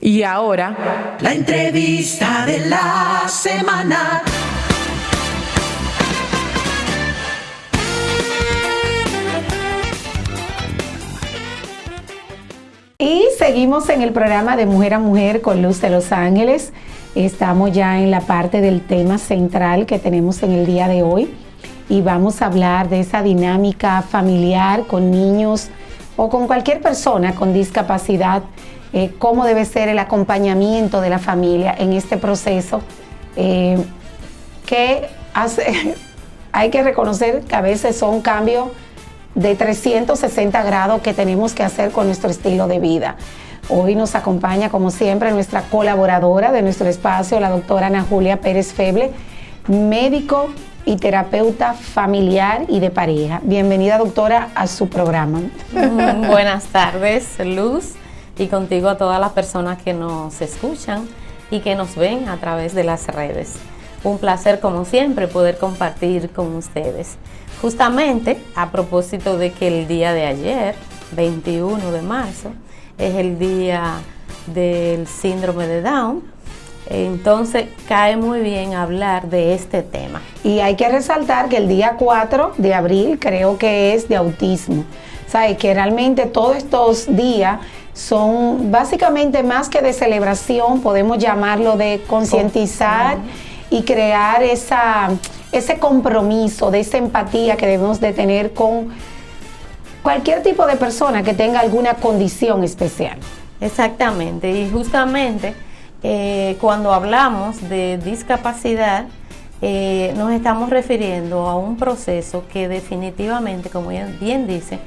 Y ahora, la entrevista de la semana. Y seguimos en el programa de Mujer a Mujer con Luz de Los Ángeles. Estamos ya en la parte del tema central que tenemos en el día de hoy y vamos a hablar de esa dinámica familiar con niños o con cualquier persona con discapacidad, cómo debe ser el acompañamiento de la familia en este proceso que hay que reconocer que a veces son cambios de 360 grados que tenemos que hacer con nuestro estilo de vida. Hoy nos acompaña, como siempre, nuestra colaboradora de nuestro espacio, la doctora Ana Julia Pérez Feble, médico y terapeuta familiar y de pareja. Bienvenida, doctora, a su programa. Buenas tardes, Luz, y contigo a todas las personas que nos escuchan y que nos ven a través de las redes. Un placer, como siempre, poder compartir con ustedes. Justamente a propósito de que el día de ayer, 21 de marzo, es el día del síndrome de Down, entonces cae muy bien hablar de este tema. Y hay que resaltar que el día 4 de abril creo que es de autismo. ¿Sabes? Que realmente todos estos días son básicamente más que de celebración, podemos llamarlo de concientizar y crear ese compromiso, de esa empatía que debemos de tener con cualquier tipo de persona que tenga alguna condición especial. Exactamente, y justamente cuando hablamos de discapacidad, nos estamos refiriendo a un proceso que definitivamente, como bien dice,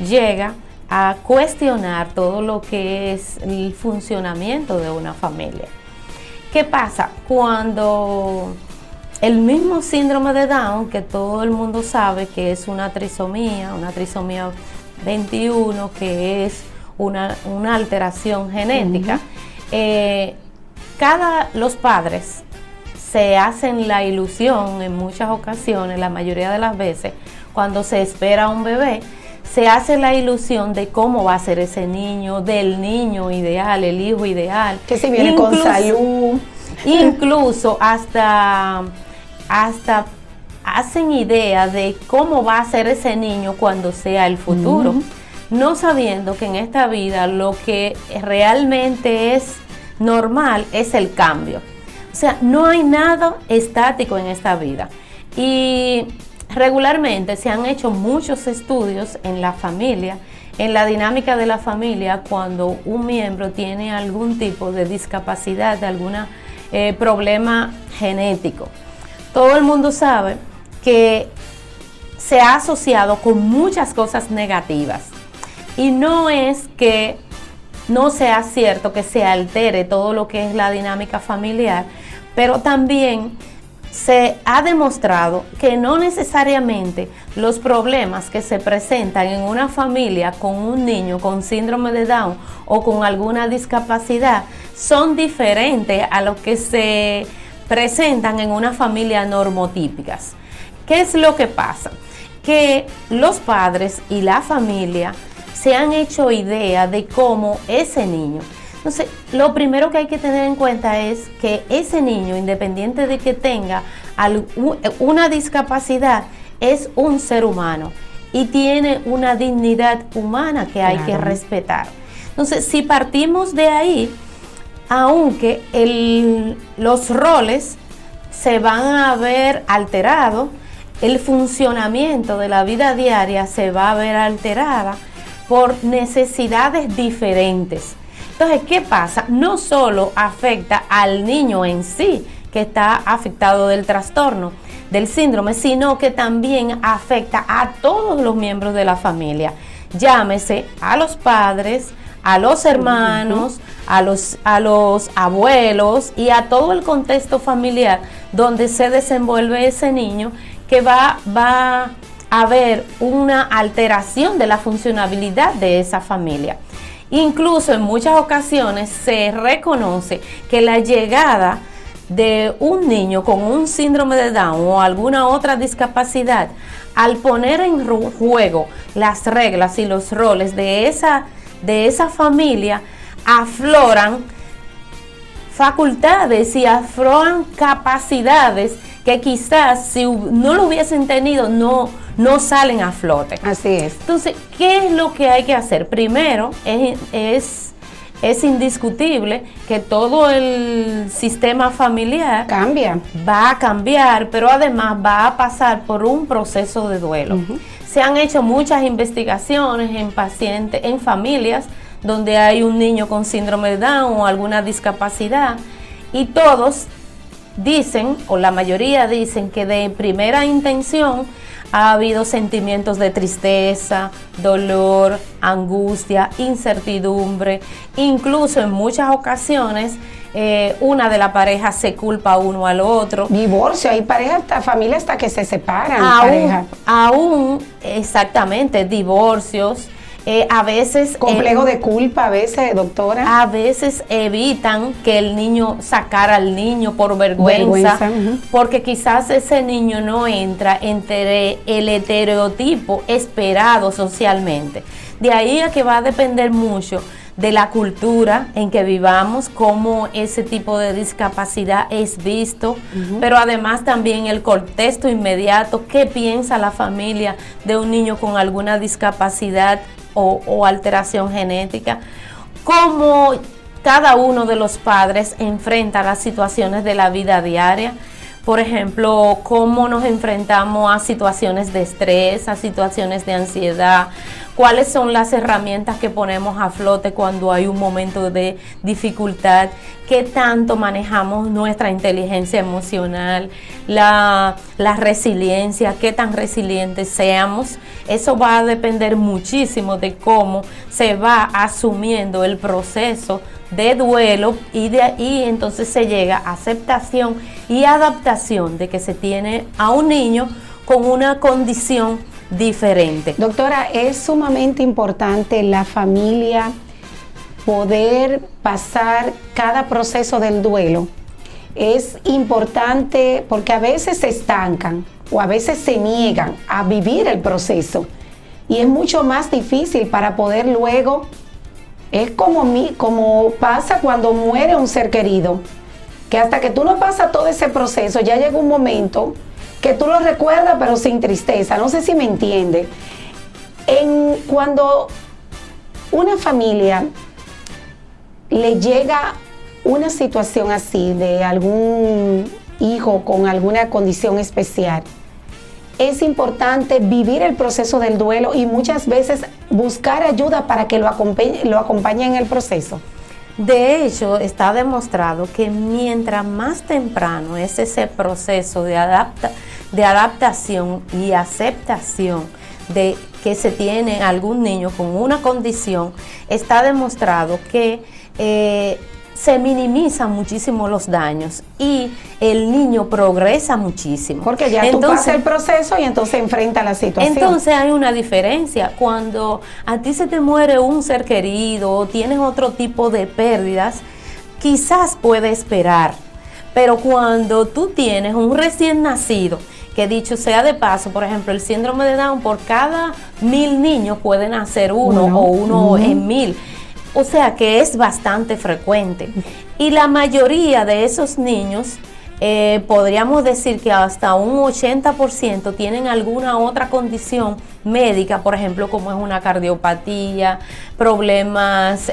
llega a cuestionar todo lo que es el funcionamiento de una familia. ¿Qué pasa? Cuando el mismo síndrome de Down, que todo el mundo sabe que es una trisomía 21, que es una alteración genética, los padres se hacen la ilusión en muchas ocasiones, la mayoría de las veces, cuando se espera un bebé, se hace la ilusión de cómo va a ser ese niño, del niño ideal, el hijo ideal. Que si viene con salud. Incluso hasta hacen idea de cómo va a ser ese niño cuando sea el futuro, no sabiendo que en esta vida lo que realmente es normal es el cambio. O sea, no hay nada estático en esta vida. Y regularmente se han hecho muchos estudios en la familia, en la dinámica de la familia, cuando un miembro tiene algún tipo de discapacidad, de algún problema genético. Todo el mundo sabe que se ha asociado con muchas cosas negativas. Y no es que no sea cierto que se altere todo lo que es la dinámica familiar, pero también se ha demostrado que no necesariamente los problemas que se presentan en una familia con un niño con síndrome de Down o con alguna discapacidad son diferentes a los que se presentan en una familia normotípicas. ¿Qué es lo que pasa? Que los padres y la familia se han hecho idea de cómo ese niño. Entonces, lo primero que hay que tener en cuenta es que ese niño, independiente de que tenga una discapacidad, es un ser humano y tiene una dignidad humana que hay que respetar. Entonces, si partimos de ahí, aunque los roles se van a ver alterados, el funcionamiento de la vida diaria se va a ver alterada por necesidades diferentes. Entonces, ¿qué pasa? No solo afecta al niño en sí, que está afectado del trastorno, del síndrome, sino que también afecta a todos los miembros de la familia. Llámese a los padres, a los hermanos, a los abuelos y a todo el contexto familiar donde se desenvuelve ese niño, que va a haber una alteración de la funcionabilidad de esa familia. Incluso en muchas ocasiones se reconoce que la llegada de un niño con un síndrome de Down o alguna otra discapacidad, al poner en juego las reglas y los roles de esa familia, afloran facultades y afloran capacidades que quizás si no lo hubiesen tenido no salen a flote. Así es. Entonces, ¿qué es lo que hay que hacer? Primero, es indiscutible que todo el sistema familiar Cambia. va a cambiar, pero además va a pasar por un proceso de duelo. Se han hecho muchas investigaciones en pacientes, en familias donde hay un niño con síndrome de Down o alguna discapacidad, y todos dicen, o la mayoría dicen, que de primera intención ha habido sentimientos de tristeza, dolor, angustia, incertidumbre, incluso en muchas ocasiones una de la pareja se culpa uno al otro. Divorcio, hay parejas, familias hasta que se separan. Aún, exactamente, divorcios. A veces complejo de culpa, a veces, doctora. A veces evitan que el niño sacar al niño por vergüenza. Porque quizás ese niño no entra entre el estereotipo esperado socialmente. De ahí a que va a depender mucho de la cultura en que vivamos, cómo ese tipo de discapacidad es visto, pero además también el contexto inmediato, qué piensa la familia de un niño con alguna discapacidad o alteración genética, cómo cada uno de los padres enfrenta las situaciones de la vida diaria. Por ejemplo, cómo nos enfrentamos a situaciones de estrés, a situaciones de ansiedad, cuáles son las herramientas que ponemos a flote cuando hay un momento de dificultad, qué tanto manejamos nuestra inteligencia emocional, la resiliencia, qué tan resilientes seamos. Eso va a depender muchísimo de cómo se va asumiendo el proceso de duelo y de ahí entonces se llega a aceptación y adaptación de que se tiene a un niño con una condición diferente. Doctora, es sumamente importante la familia poder pasar cada proceso del duelo. Es importante porque a veces se estancan o a veces se niegan a vivir el proceso y es mucho más difícil para poder luego. Es como pasa cuando muere un ser querido, que hasta que tú no pasas todo ese proceso, ya llega un momento que tú lo recuerdas pero sin tristeza. No sé si me entiende. Cuando una familia le llega una situación así de algún hijo con alguna condición especial, es importante vivir el proceso del duelo y muchas veces buscar ayuda para que lo acompañe en el proceso. De hecho, está demostrado que mientras más temprano es ese proceso de adaptación y aceptación de que se tiene algún niño con una condición, está demostrado que se minimizan muchísimo los daños y el niño progresa muchísimo. Porque ya tú pasas el proceso y entonces enfrenta la situación. Entonces hay una diferencia. Cuando a ti se te muere un ser querido o tienes otro tipo de pérdidas, quizás puede esperar. Pero cuando tú tienes un recién nacido, que dicho sea de paso, por ejemplo, el síndrome de Down, por cada 1000 niños puede nacer uno en 1000. O sea que es bastante frecuente. Y la mayoría de esos niños, podríamos decir que hasta un 80% tienen alguna otra condición médica, por ejemplo, como es una cardiopatía, problemas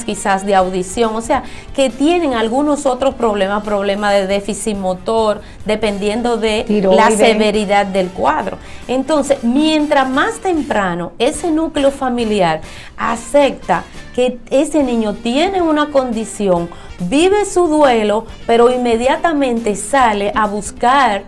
quizás de audición, o sea, que tienen algunos otros problemas de déficit motor, dependiendo de la severidad del cuadro. Entonces, mientras más temprano ese núcleo familiar acepta que ese niño tiene una condición, vive su duelo, pero inmediatamente sale a buscar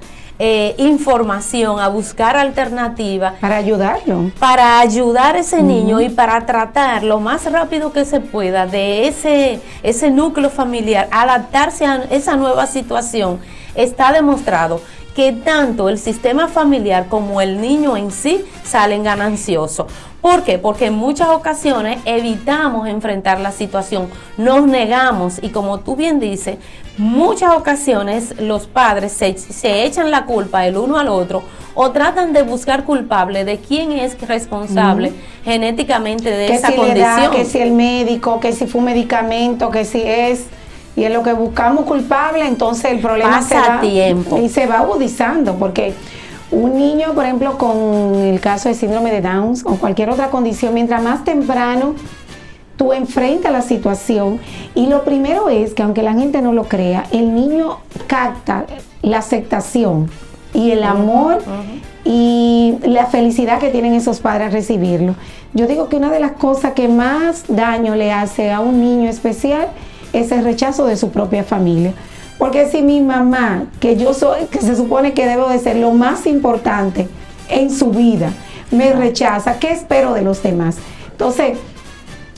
información, a buscar alternativas. Para ayudarlo. Para ayudar a ese niño y para tratar lo más rápido que se pueda de ese núcleo familiar, adaptarse a esa nueva situación. Está demostrado que tanto el sistema familiar como el niño en sí salen gananciosos. ¿Por qué? Porque en muchas ocasiones evitamos enfrentar la situación, nos negamos y como tú bien dices, muchas ocasiones los padres se echan la culpa el uno al otro o tratan de buscar culpable de quién es responsable genéticamente de esa condición. Que si el médico, que si fue un medicamento, que si es. y en lo que buscamos culpable, entonces el problema Pasa tiempo. Y se va agudizando, porque un niño, por ejemplo, con el caso de síndrome de Down o cualquier otra condición, mientras más temprano tú enfrentas la situación, y lo primero es que, aunque la gente no lo crea, el niño capta la aceptación y el amor y la felicidad que tienen esos padres al recibirlo. Yo digo que una de las cosas que más daño le hace a un niño especial es el rechazo de su propia familia. Porque si mi mamá, que yo soy, que se supone que debo de ser lo más importante en su vida, me rechaza, ¿qué espero de los demás? Entonces,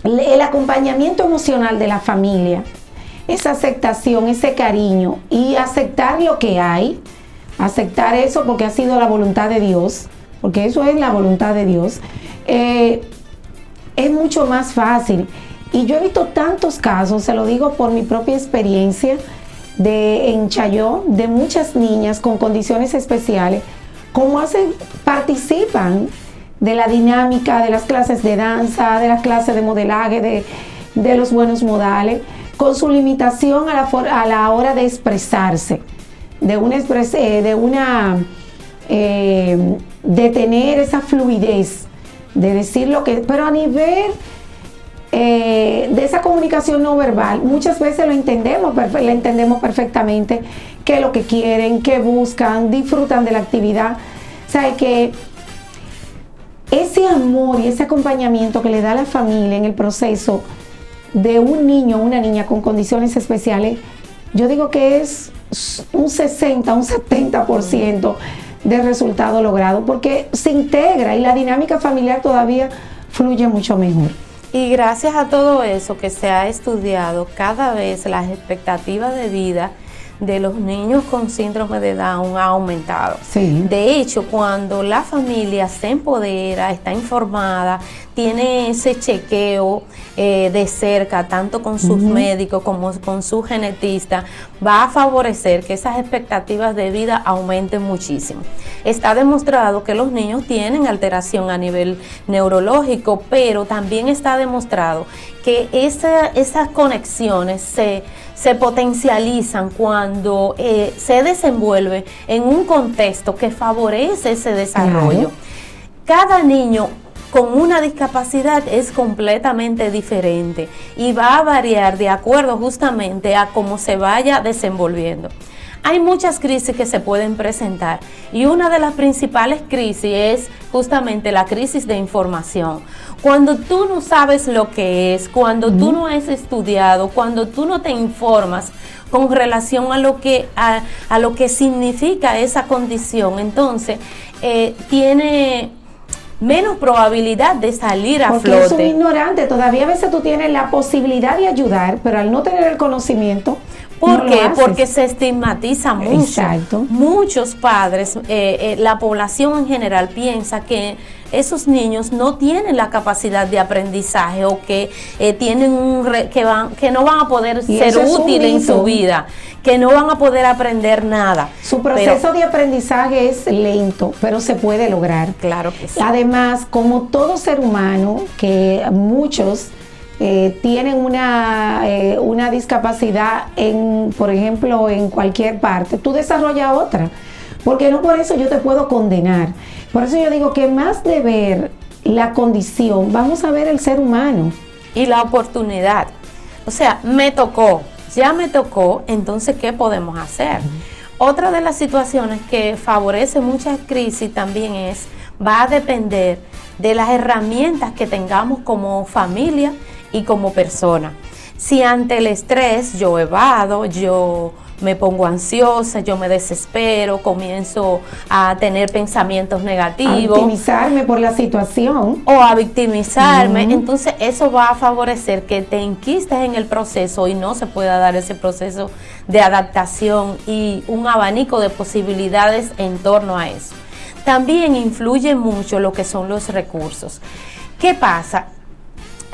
el acompañamiento emocional de la familia, esa aceptación, ese cariño y aceptar lo que hay, aceptar eso porque ha sido la voluntad de Dios, porque eso es la voluntad de Dios, es mucho más fácil. Y yo he visto tantos casos, se lo digo por mi propia experiencia, en Chayó, de muchas niñas con condiciones especiales, cómo participan de la dinámica de las clases de danza, de las clases de modelaje, de los buenos modales, con su limitación a la hora de expresarse, de tener esa fluidez, de decir lo que, pero a nivel de esa comunicación no verbal, muchas veces lo entendemos perfectamente, qué es lo que quieren, qué buscan, disfrutan de la actividad. O sea, que ese amor y ese acompañamiento que le da la familia en el proceso de un niño o una niña con condiciones especiales, yo digo que es un 60, un 70% del resultado logrado, porque se integra y la dinámica familiar todavía fluye mucho mejor. Y gracias a todo eso que se ha estudiado, cada vez las expectativas de vida de los niños con síndrome de Down ha aumentado. Sí. De hecho, cuando la familia se empodera, está informada, tiene ese chequeo de cerca, tanto con sus médicos como con su genetista, va a favorecer que esas expectativas de vida aumenten muchísimo. Está demostrado que los niños tienen alteración a nivel neurológico, pero también está demostrado que esas conexiones se potencializan cuando se desenvuelve en un contexto que favorece ese desarrollo. Cada niño con una discapacidad es completamente diferente y va a variar de acuerdo justamente a cómo se vaya desenvolviendo. Hay muchas crisis que se pueden presentar y una de las principales crisis es justamente la crisis de información. Cuando tú no sabes lo que es, cuando tú no has estudiado, cuando tú no te informas con relación a lo que significa esa condición, entonces tiene menos probabilidad de salir a porque flote. Porque es un ignorante, todavía a veces tú tienes la posibilidad de ayudar, pero al no tener el conocimiento, ¿por qué? Porque se estigmatiza mucho. Exacto. Muchos padres, la población en general piensa que esos niños no tienen la capacidad de aprendizaje o que tienen que no van a poder ser útiles en su vida, que no van a poder aprender nada. Su proceso de aprendizaje es lento, pero se puede lograr. Claro que sí. Además, como todo ser humano, que muchos tienen una discapacidad, por ejemplo, en cualquier parte, tú desarrollas otra, porque no por eso yo te puedo condenar. Por eso yo digo que más de ver la condición, vamos a ver el ser humano. Y la oportunidad. O sea, ya me tocó, entonces, ¿qué podemos hacer? Otra de las situaciones que favorece muchas crisis también va a depender de las herramientas que tengamos como familia y como persona. Si ante el estrés yo evado, yo me pongo ansiosa, yo me desespero, comienzo a tener pensamientos negativos. A victimizarme por la situación. O a victimizarme. Entonces eso va a favorecer que te enquistes en el proceso y no se pueda dar ese proceso de adaptación y un abanico de posibilidades en torno a eso. También influye mucho lo que son los recursos. ¿Qué pasa?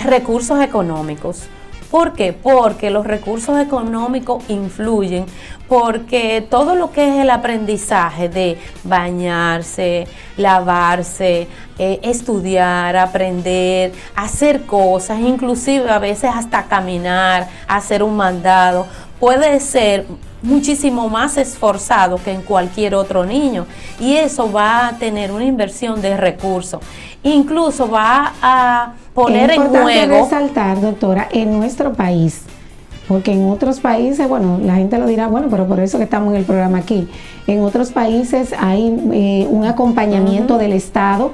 Recursos económicos. ¿Por qué? Porque los recursos económicos influyen, porque todo lo que es el aprendizaje de bañarse, lavarse, estudiar, aprender, hacer cosas, inclusive a veces hasta caminar, hacer un mandado, puede ser muchísimo más esforzado que en cualquier otro niño, y eso va a tener una inversión de recursos, incluso va a poner en juego. Es importante resaltar, doctora, en nuestro país, porque en otros países, bueno, la gente lo dirá, bueno, pero por eso que estamos en el programa aquí, en otros países hay un acompañamiento del Estado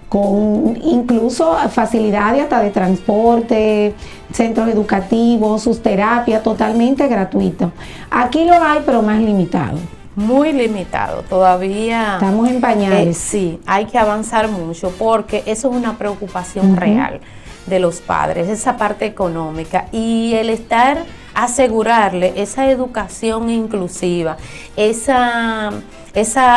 con incluso facilidades hasta de transporte, centros educativos, sus terapias totalmente gratuitos. Aquí lo hay, pero más limitado. Muy limitado, todavía estamos en pañales. Sí, hay que avanzar mucho porque eso es una preocupación real de los padres, esa parte económica, y el asegurarle esa educación inclusiva, esa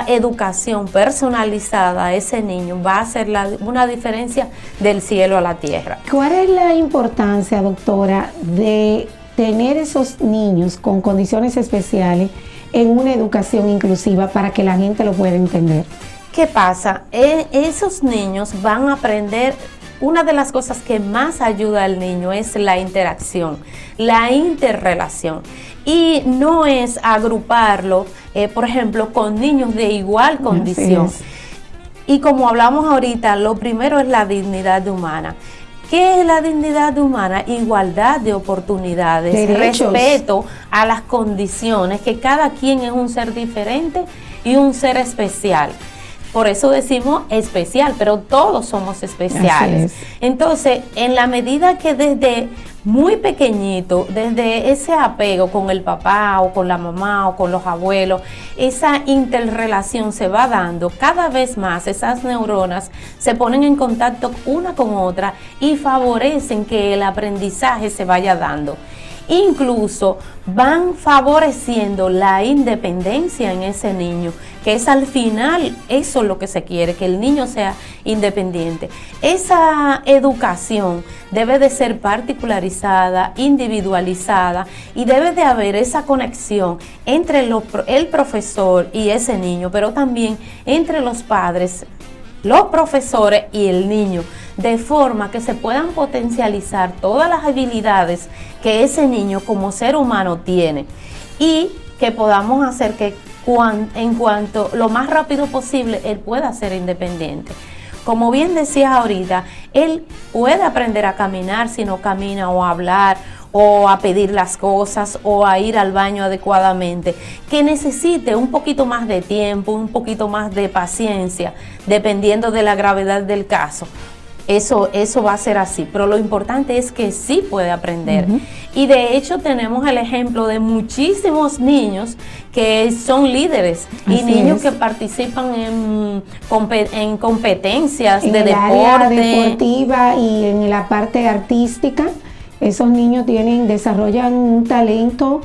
educación personalizada a ese niño va a hacer una diferencia del cielo a la tierra. ¿Cuál es la importancia, doctora, de tener esos niños con condiciones especiales en una educación inclusiva para que la gente lo pueda entender? ¿Qué pasa? Esos niños van a aprender. Una de las cosas que más ayuda al niño es la interacción, la interrelación. Y no es agruparlo, por ejemplo, con niños de igual condición. Y como hablamos ahorita, lo primero es la dignidad humana. ¿Qué es la dignidad humana? Igualdad de oportunidades, derechos, respeto a las condiciones, que cada quien es un ser diferente y un ser especial. Por eso decimos especial, pero todos somos especiales. Entonces, en la medida que desde muy pequeñito, desde ese apego con el papá o con la mamá o con los abuelos, esa interrelación se va dando, cada vez más esas neuronas se ponen en contacto una con otra y favorecen que el aprendizaje se vaya dando. Incluso van favoreciendo la independencia en ese niño, que es al final eso lo que se quiere, que el niño sea independiente. Esa educación debe de ser particularizada, individualizada, y debe de haber esa conexión entre el profesor y ese niño, pero también entre los padres, los profesores y el niño, de forma que se puedan potencializar todas las habilidades que ese niño como ser humano tiene, y que podamos hacer que en cuanto lo más rápido posible él pueda ser independiente. Como bien decías ahorita, él puede aprender a caminar si no camina, o a hablar, o a pedir las cosas, o a ir al baño adecuadamente, que necesite un poquito más de tiempo, un poquito más de paciencia, dependiendo de la gravedad del caso. Eso va a ser así, pero lo importante es que sí puede aprender. Y de hecho tenemos el ejemplo de muchísimos niños que son líderes, y niños que participan en competencias de deporte, área deportiva y en la parte artística. Esos niños desarrollan un talento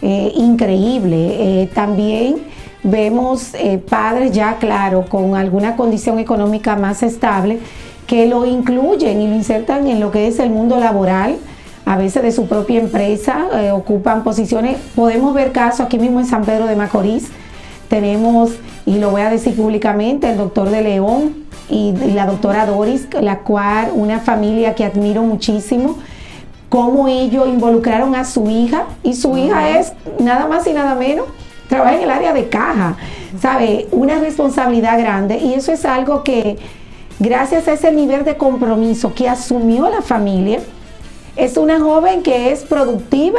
increíble. También vemos padres ya, claro, con alguna condición económica más estable, que lo incluyen y lo insertan en lo que es el mundo laboral, a veces de su propia empresa, ocupan posiciones. Podemos ver casos aquí mismo en San Pedro de Macorís. Tenemos, y lo voy a decir públicamente, el doctor de León y la doctora Doris, la cual una familia que admiro muchísimo, cómo ellos involucraron a su hija, y su hija es nada más y nada menos, trabaja en el área de caja, ¿sabe? Una responsabilidad grande, y eso es algo que, gracias a ese nivel de compromiso que asumió la familia, es una joven que es productiva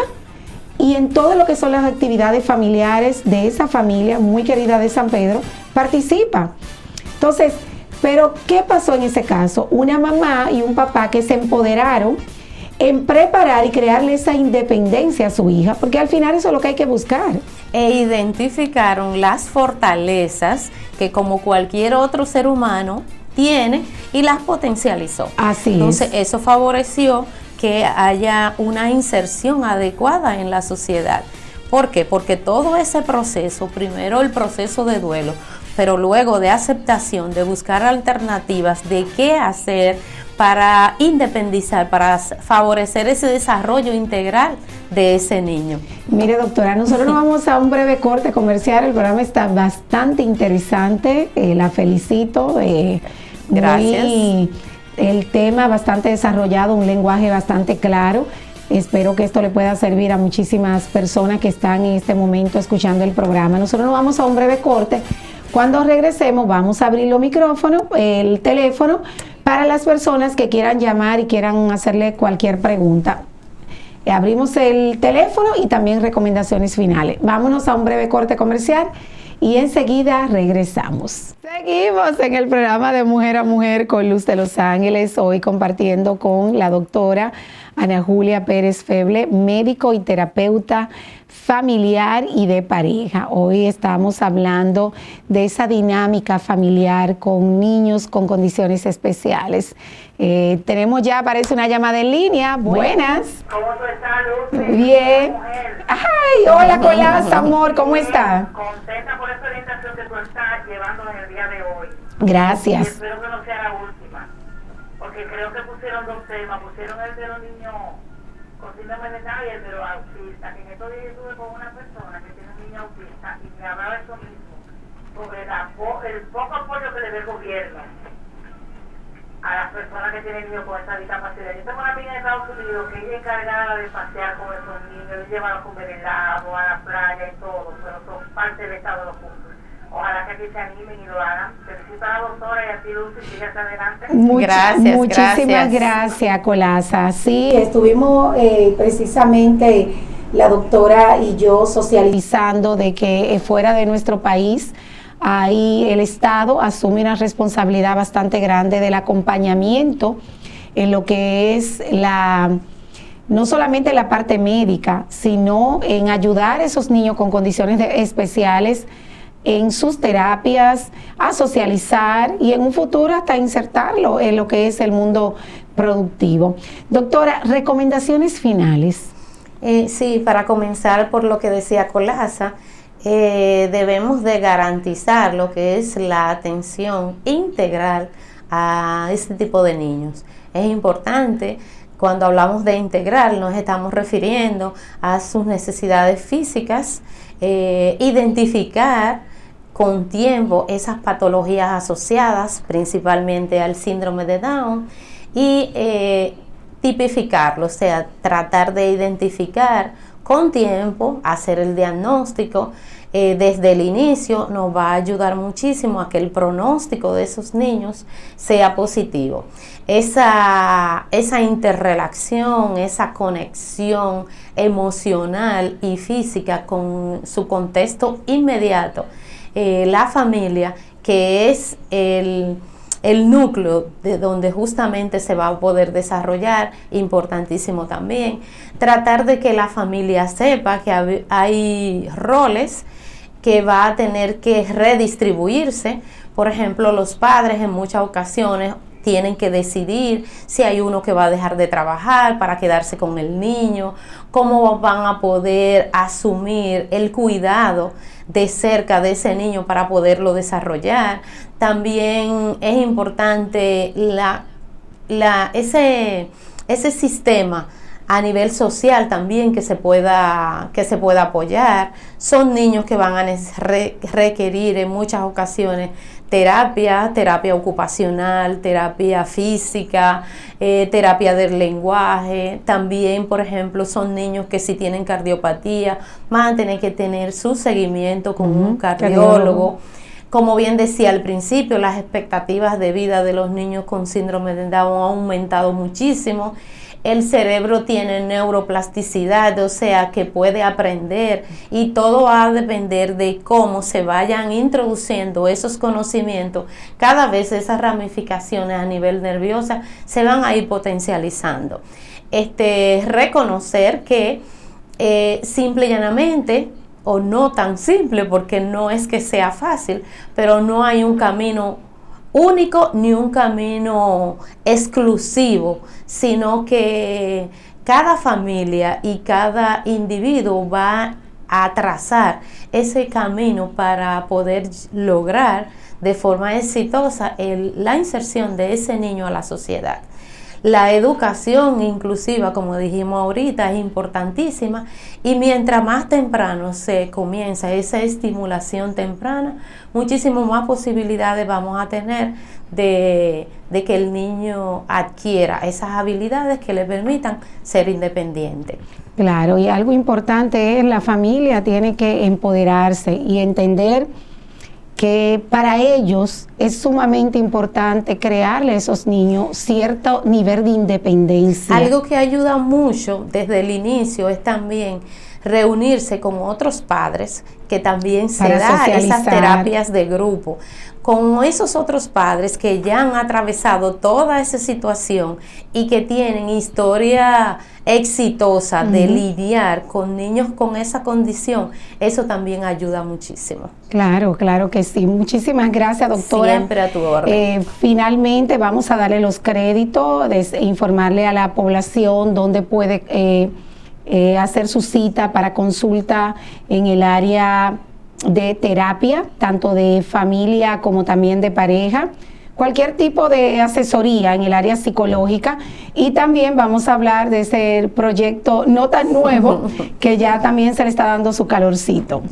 y en todo lo que son las actividades familiares de esa familia muy querida de San Pedro, participa. Entonces, pero ¿qué pasó en ese caso? Una mamá y un papá que se empoderaron en preparar y crearle esa independencia a su hija, porque al final eso es lo que hay que buscar. E identificaron las fortalezas que, como cualquier otro ser humano, tiene, y las potencializó. Así Entonces, es. eso favoreció que haya una inserción adecuada en la sociedad. ¿Por qué? Porque todo ese proceso, primero el proceso de duelo, pero luego de aceptación, de buscar alternativas de qué hacer para independizar, para favorecer ese desarrollo integral de ese niño. Mire, doctora, nosotros nos vamos a un breve corte comercial. El programa está bastante interesante, la felicito. Gracias. El tema bastante desarrollado, un lenguaje bastante claro. Espero que esto le pueda servir a muchísimas personas que están en este momento escuchando el programa. Nosotros nos vamos a un breve corte. Cuando regresemos vamos a abrir los micrófonos, el teléfono, para las personas que quieran llamar y quieran hacerle cualquier pregunta. Abrimos el teléfono y también recomendaciones finales. Vámonos a un breve corte comercial y enseguida regresamos. Seguimos en el programa de Mujer a Mujer con Luz de Los Ángeles, hoy compartiendo con la doctora Ana Julia Pérez Feble, médico y terapeuta familiar y de pareja. Hoy estamos hablando de esa dinámica familiar con niños con condiciones especiales. Tenemos ya, parece una llamada en línea. Buenas. ¿Cómo tú estás, Luz? Bien. Ay, hola, Colaza, amor, ¿cómo está? Contenta por esta orientación que tú estás llevando en el día de hoy. Gracias. Y espero que no sea la última, porque creo que pusieron dos temas. Pusieron el de los niños con síndrome de Down y el de los autistas. Que en estos días estuve con una persona que tiene un niño autista y me hablaba eso mismo, sobre el poco apoyo que le da el gobierno a las personas que tienen niños con esta discapacidad. Yo tengo una amiga en Estados Unidos que ella es encargada de pasear con esos niños, de llevarlos a comer helado, a la playa y todo, pero son parte del Estado de los puntos. Ojalá que aquí se animen y lo hagan. Felicito a la doctora y a ti, Lucy, sigue hacia adelante. Muchísimas gracias, Colaza. Sí, estuvimos precisamente la doctora y yo socializando de que fuera de nuestro país, ahí el Estado asume una responsabilidad bastante grande del acompañamiento en lo que es no solamente la parte médica, sino en ayudar a esos niños con condiciones especiales en sus terapias, a socializar y en un futuro hasta insertarlo en lo que es el mundo productivo. Doctora, recomendaciones finales. Sí, para comenzar por lo que decía Colaza, debemos de garantizar lo que es la atención integral a este tipo de niños. Es importante, cuando hablamos de integral, nos estamos refiriendo a sus necesidades físicas, identificar con tiempo esas patologías asociadas principalmente al síndrome de Down y tipificarlo, o sea, tratar de identificar con tiempo, hacer el diagnóstico desde el inicio nos va a ayudar muchísimo a que el pronóstico de esos niños sea positivo. Esa interrelación, esa conexión emocional y física con su contexto inmediato, la familia, que es el núcleo de donde justamente se va a poder desarrollar, importantísimo también. Tratar de que la familia sepa que hay roles que va a tener que redistribuirse. Por ejemplo, los padres en muchas ocasiones tienen que decidir si hay uno que va a dejar de trabajar para quedarse con el niño, cómo van a poder asumir el cuidado de cerca de ese niño para poderlo desarrollar. También es importante ese sistema a nivel social también que se pueda apoyar. Son niños que van a requerir en muchas ocasiones terapia ocupacional, terapia física, terapia del lenguaje. También, por ejemplo, son niños que si tienen cardiopatía van a tener que tener su seguimiento con un cardiólogo. Como bien decía al principio, las expectativas de vida de los niños con síndrome de Down han aumentado muchísimo. El cerebro tiene neuroplasticidad, o sea que puede aprender, y todo va a depender de cómo se vayan introduciendo esos conocimientos. Cada vez esas ramificaciones a nivel nerviosa se van a ir potencializando. Reconocer que simple y llanamente, o no tan simple, porque no es que sea fácil, pero no hay un camino único ni un camino exclusivo, sino que cada familia y cada individuo va a trazar ese camino para poder lograr de forma exitosa la inserción de ese niño a la sociedad. La educación inclusiva, como dijimos ahorita, es importantísima, y mientras más temprano se comienza esa estimulación temprana, muchísimo más posibilidades vamos a tener de que el niño adquiera esas habilidades que le permitan ser independiente. Claro, y algo importante es la familia tiene que empoderarse y entender que para ellos es sumamente importante crearle a esos niños cierto nivel de independencia. Algo que ayuda mucho desde el inicio es también reunirse con otros padres, que también se da esas terapias de grupo, con esos otros padres que ya han atravesado toda esa situación y que tienen historia exitosa de lidiar con niños con esa condición. Eso también ayuda muchísimo. Claro, claro que sí. Muchísimas gracias, doctora. Siempre a tu orden. Finalmente vamos a darle los créditos, informarle a la población dónde puede hacer su cita para consulta en el área de terapia, tanto de familia como también de pareja, cualquier tipo de asesoría en el área psicológica, y también vamos a hablar de ese proyecto no tan nuevo que ya también se le está dando su calorcito.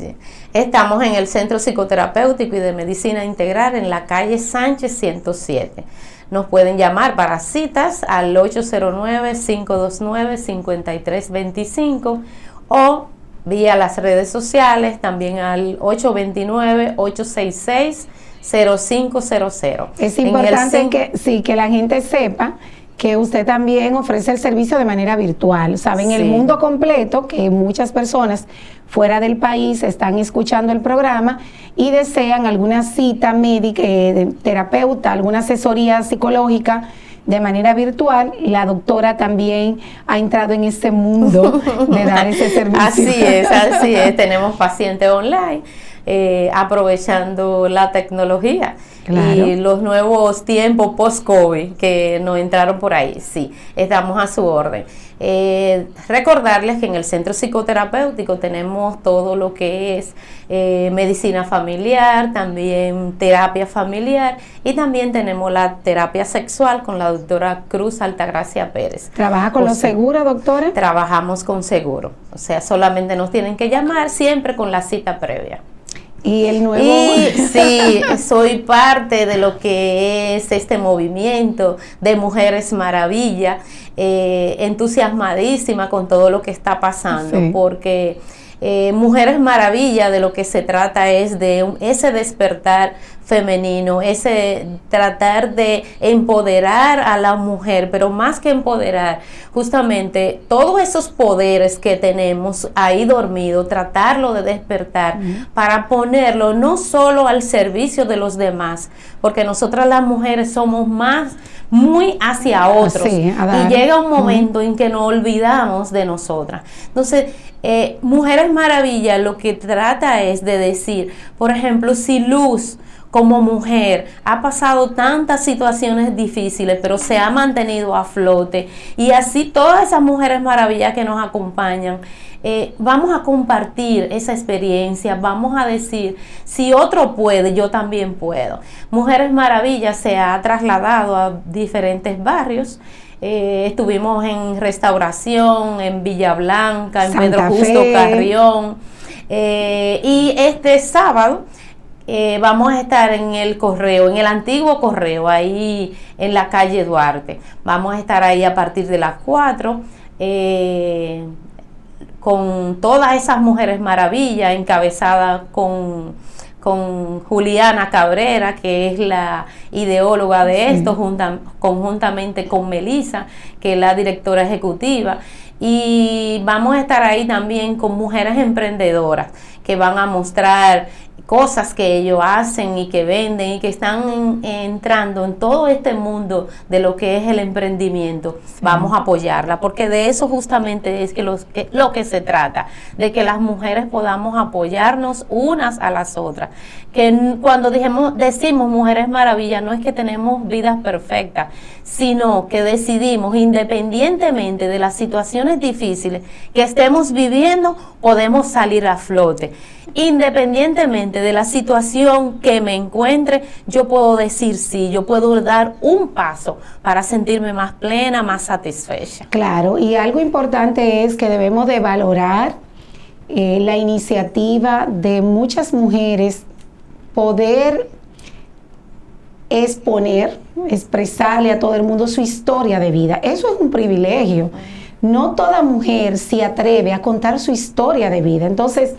Estamos en el Centro Psicoterapéutico y de Medicina Integral en la calle Sánchez 107. Nos pueden llamar para citas al 809-529-5325 o vía las redes sociales, también al 829-866-0500. Es importante que la gente sepa que usted también ofrece el servicio de manera virtual. Saben, el mundo completo, que muchas personas fuera del país están escuchando el programa y desean alguna cita médica, de terapeuta, alguna asesoría psicológica de manera virtual, la doctora también ha entrado en este mundo de dar ese servicio. Así es, tenemos pacientes online, aprovechando la tecnología. Claro. Y los nuevos tiempos post-COVID que nos entraron por ahí. Sí, estamos a su orden. Recordarles que en el Centro Psicoterapéutico tenemos todo lo que es medicina familiar, también terapia familiar, y también tenemos la terapia sexual con la doctora Cruz Altagracia Pérez. ¿Trabaja con los seguros, doctora? Trabajamos con seguro, o sea, solamente nos tienen que llamar siempre con la cita previa. Y el nuevo... Y sí, soy parte de lo que es este movimiento de Mujeres Maravilla, entusiasmadísima con todo lo que está pasando, porque Mujeres Maravilla de lo que se trata es de ese despertar femenino, ese tratar de empoderar a la mujer, pero más que empoderar, justamente todos esos poderes que tenemos ahí dormido, tratarlo de despertar para ponerlo no solo al servicio de los demás, porque nosotras las mujeres somos muy hacia otros, y llega un momento en que nos olvidamos de nosotras. Entonces, Mujeres Maravilla lo que trata es de decir, por ejemplo, si Luz como mujer ha pasado tantas situaciones difíciles, pero se ha mantenido a flote, y así todas esas Mujeres Maravillas que nos acompañan, vamos a compartir esa experiencia, vamos a decir, si otro puede, yo también puedo. Mujeres Maravillas se ha trasladado a diferentes barrios. Estuvimos en Restauración, en Villa Blanca, en Pedro Justo Carrión, y este sábado vamos a estar en el Correo, en el antiguo Correo, ahí en la calle Duarte. Vamos a estar ahí a partir de las 4, con todas esas Mujeres Maravillas, encabezada con Juliana Cabrera, que es la ideóloga de esto, conjuntamente con Melissa, que es la directora ejecutiva. Y vamos a estar ahí también con mujeres emprendedoras que van a mostrar cosas que ellos hacen y que venden y que están entrando en todo este mundo de lo que es el emprendimiento. Vamos a apoyarla, porque de eso justamente es lo que se trata, de que las mujeres podamos apoyarnos unas a las otras. Que cuando decimos Mujeres Maravilla, no es que tenemos vidas perfectas, sino que decidimos, independientemente de las situaciones difíciles que estemos viviendo, podemos salir a flote. Independientemente independientemente de la situación que me encuentre, yo puedo decir sí, yo puedo dar un paso para sentirme más plena, más satisfecha. Claro, y algo importante es que debemos de valorar la iniciativa de muchas mujeres poder expresarle a todo el mundo su historia de vida. Eso es un privilegio. No toda mujer se atreve a contar su historia de vida. Entonces,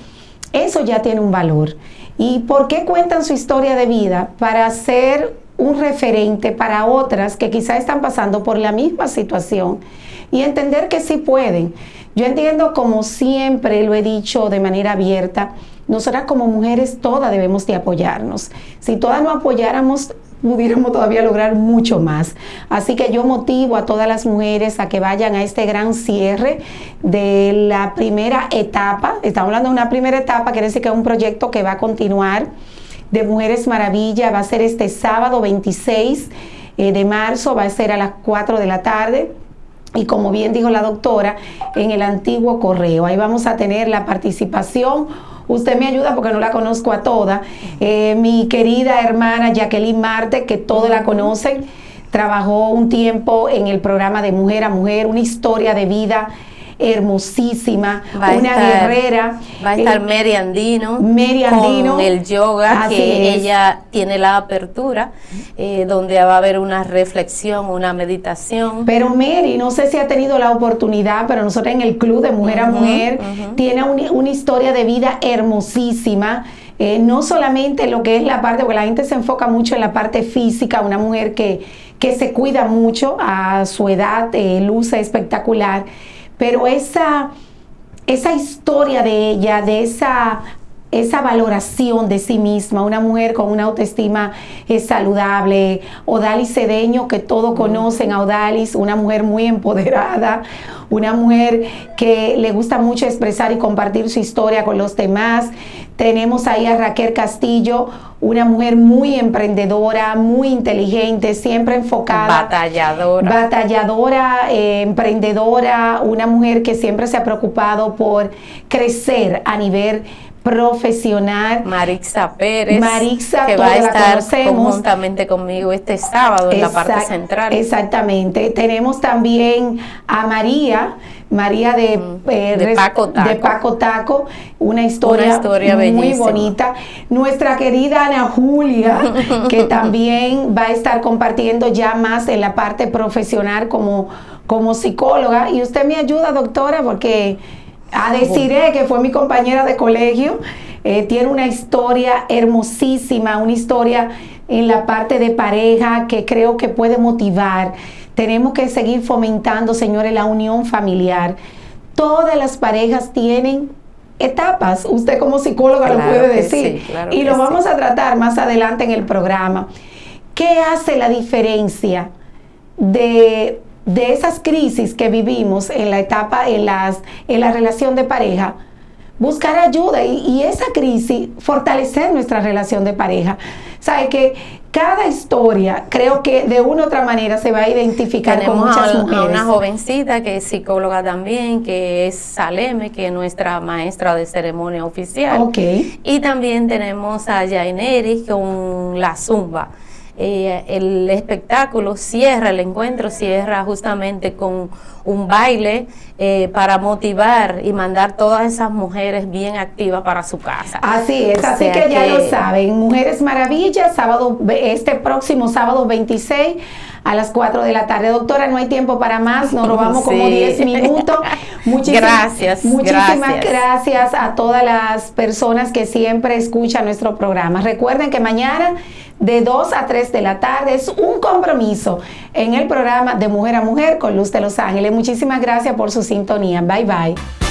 eso ya tiene un valor. ¿Y por qué cuentan su historia de vida? Para ser un referente para otras que quizá están pasando por la misma situación y entender que sí pueden. Yo entiendo, como siempre lo he dicho de manera abierta, nosotras como mujeres todas debemos de apoyarnos. Si todas nos apoyáramos, pudiéramos todavía lograr mucho más. Así que yo motivo a todas las mujeres a que vayan a este gran cierre de la primera etapa. Estamos hablando de una primera etapa, quiere decir que es un proyecto que va a continuar, de Mujeres Maravilla. Va a ser este sábado 26 de marzo, va a ser a las 4 de la tarde. Y como bien dijo la doctora, en el antiguo correo. Ahí vamos a tener la participación. Usted me ayuda porque no la conozco a toda. Mi querida hermana Jacqueline Marte, que todos la conocen, trabajó un tiempo en el programa de Mujer a Mujer, una historia de vida hermosísima, guerrera. Va a estar Mary Andino con el yoga, ella tiene la apertura, donde va a haber una reflexión, una meditación. Pero Mary, no sé si ha tenido la oportunidad, pero nosotros en el club de Mujer a Mujer tiene una historia de vida hermosísima. No solamente lo que es la parte, porque la gente se enfoca mucho en la parte física, una mujer que se cuida mucho a su edad, luce espectacular. Pero esa historia de ella, de esa valoración de sí misma, una mujer con una autoestima saludable, Odalis Cedeño, que todos conocen a Odalis, una mujer muy empoderada, una mujer que le gusta mucho expresar y compartir su historia con los demás. Tenemos ahí a Raquel Castillo, una mujer muy emprendedora, muy inteligente, siempre enfocada. Batalladora, emprendedora, una mujer que siempre se ha preocupado por crecer a nivel profesional. Marixa Pérez, que va a estar conjuntamente conmigo este sábado en la parte central. Exactamente. Tenemos también a María de Paco Taco, una historia muy bellísima, bonita. Nuestra querida Ana Julia, que también va a estar compartiendo ya más en la parte profesional como psicóloga. Y usted me ayuda, doctora, porque a Desiree, que fue mi compañera de colegio, tiene una historia hermosísima, una historia en la parte de pareja que creo que puede motivar. Tenemos que seguir fomentando, señores, la unión familiar. Todas las parejas tienen etapas. Usted como psicóloga lo puede decir. Sí, claro, y lo vamos a tratar más adelante en el programa. ¿Qué hace la diferencia de esas crisis que vivimos en la etapa, en la relación de pareja? Buscar ayuda y esa crisis fortalecer nuestra relación de pareja. ¿Sabe que cada historia, creo que de una u otra manera se va a identificar con muchas mujeres? A una jovencita que es psicóloga también, que es Saleme, que es nuestra maestra de ceremonia oficial. Okay. Y también tenemos a Yaineri con la zumba. El espectáculo cierra, el encuentro cierra justamente con un baile para motivar y mandar todas esas mujeres bien activas para su casa. Así es, así que ya lo saben, Mujeres Maravillas, este próximo sábado 26 a las 4 de la tarde. Doctora, no hay tiempo para más, nos robamos como 10 minutos. Muchísimas gracias a todas las personas que siempre escuchan nuestro programa. Recuerden que mañana de 2 a 3 de la tarde es un compromiso en el programa de Mujer a Mujer con Luz de Los Ángeles. Muchísimas gracias por su sintonía. Bye bye.